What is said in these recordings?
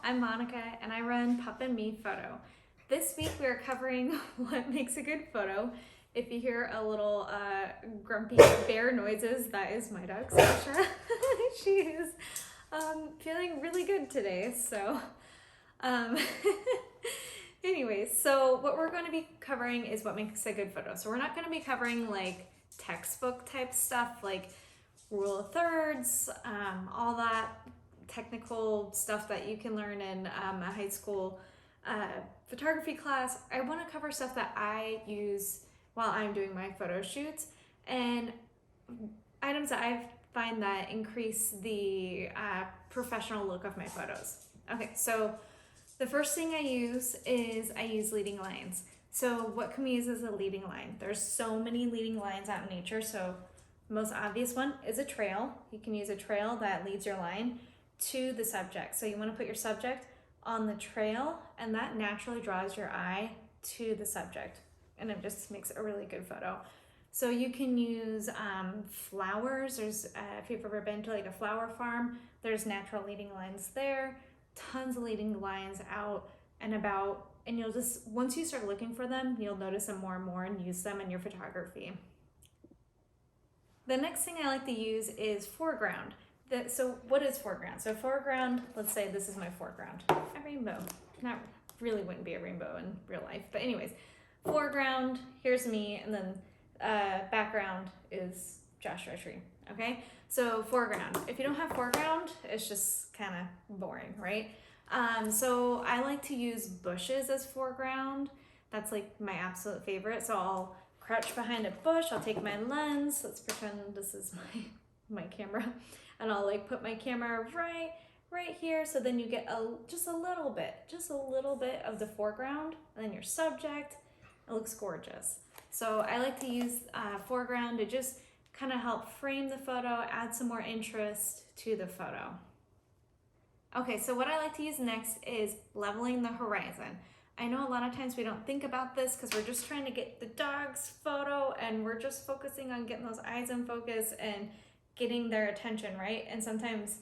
I'm Monica and I run Pup and Me Photo. This week we are covering what makes a good photo. If you hear a little grumpy bear noises, that is my dog Sasha. She is feeling really good today, so um, anyways, so what we're going to be covering is what makes a good photo. So we're not going to be covering like textbook type stuff like rule of thirds, all that technical stuff that you can learn in a high school photography class. I want to cover stuff that I use while I'm doing my photo shoots and items that I find that increase the professional look of my photos. Okay, so the first thing I use is I use leading lines. So what can we use as a leading line? There's so many leading lines out in nature. So the most obvious one is a trail. You can use a trail that leads your line to the subject. So you want to put your subject on the trail and that naturally draws your eye to the subject and it just makes a really good photo. So you can use flowers. There's if you've ever been to like a flower farm, there's natural leading lines there, tons of leading lines out and about, and you'll just, once you start looking for them, you'll notice them more and more and use them in your photography. The next thing I like to use is foreground. So what is foreground? So foreground, let's say this is my foreground. A rainbow. Not really wouldn't be a rainbow in real life, but anyways, foreground, here's me, and then background is Joshua Tree, okay? So foreground. If you don't have foreground, it's just kind of boring, right? So I like to use bushes as foreground. That's like my absolute favorite. So I'll crouch behind a bush, I'll take my lens, let's pretend this is my camera, and I'll like put my camera right here, so then you get just a little bit of the foreground, and then your subject, it looks gorgeous. So I like to use foreground to just kind of help frame the photo, add some more interest to the photo. Okay, so what I like to use next is leveling the horizon. I know a lot of times we don't think about this because we're just trying to get the dog's photo and we're just focusing on getting those eyes in focus and getting their attention, right? And sometimes,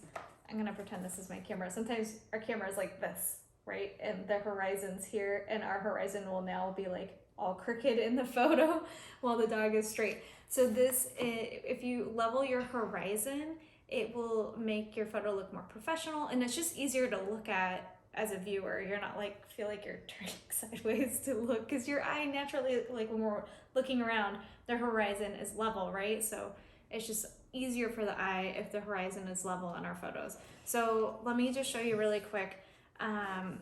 I'm gonna pretend this is my camera, sometimes our camera is like this, right? And the horizon's here and our horizon will now be like all crooked in the photo while the dog is straight. So this, if you level your horizon, it will make your photo look more professional and it's just easier to look at as a viewer. You're not like, feel like you're turning sideways to look because your eye naturally, like when we're looking around, the horizon is level, right? So it's just easier for the eye if the horizon is level in our photos. So let me just show you really quick. On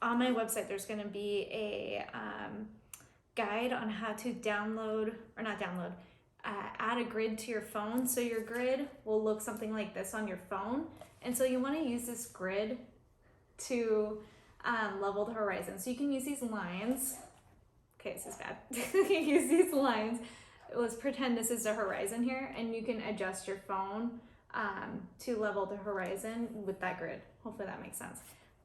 my website, there's gonna be a guide on how to add a grid to your phone. So your grid will look something like this on your phone. And so you wanna use this grid to level the horizon. So you can use these lines. Okay, this is bad. You can use these lines. Let's pretend this is the horizon here, and you can adjust your phone to level the horizon with that grid. Hopefully that makes sense.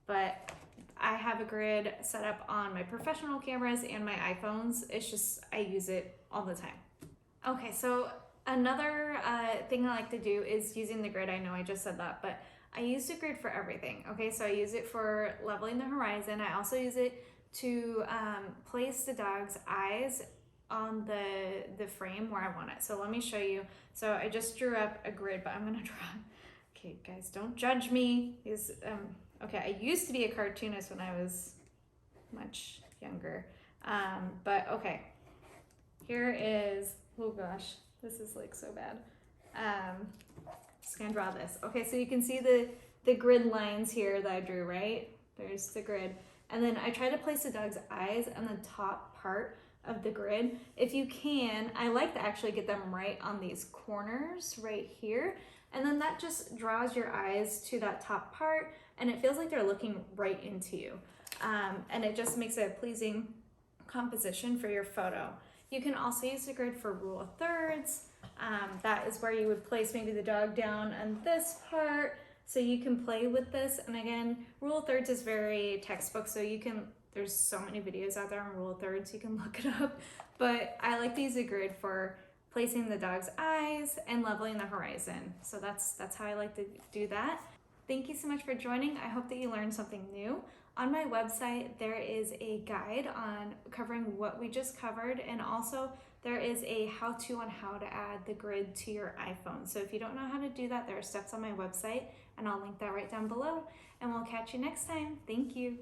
But I have a grid set up on my professional cameras and my iPhones. It's just, I use it all the time. Okay, so another thing I like to do is using the grid. I know I just said that, but I use the grid for everything. Okay, so I use it for leveling the horizon. I also use it to place the dog's eyes on the frame where I want it. So let me show you. So I just drew up a grid, but I'm gonna draw. Okay, guys, don't judge me. Okay, I used to be a cartoonist when I was much younger. But okay, here is, oh gosh, this is like so bad. Just gonna draw this. Okay, so you can see the grid lines here that I drew, right? There's the grid. And then I try to place the dog's eyes on the top part of the grid. If you can, I like to actually get them right on these corners right here. And then that just draws your eyes to that top part and it feels like they're looking right into you. And it just makes a pleasing composition for your photo. You can also use the grid for rule of thirds. That is where you would place maybe the dog down on this part. So you can play with this. And again, rule of thirds is very textbook. So you can, there's so many videos out there on rule of thirds, you can look it up. But I like to use a grid for placing the dog's eyes and leveling the horizon. So that's how I like to do that. Thank you so much for joining. I hope that you learned something new. On my website, there is a guide on covering what we just covered, and also there is a how-to on how to add the grid to your iPhone. So if you don't know how to do that, there are steps on my website, and I'll link that right down below, and we'll catch you next time. Thank you.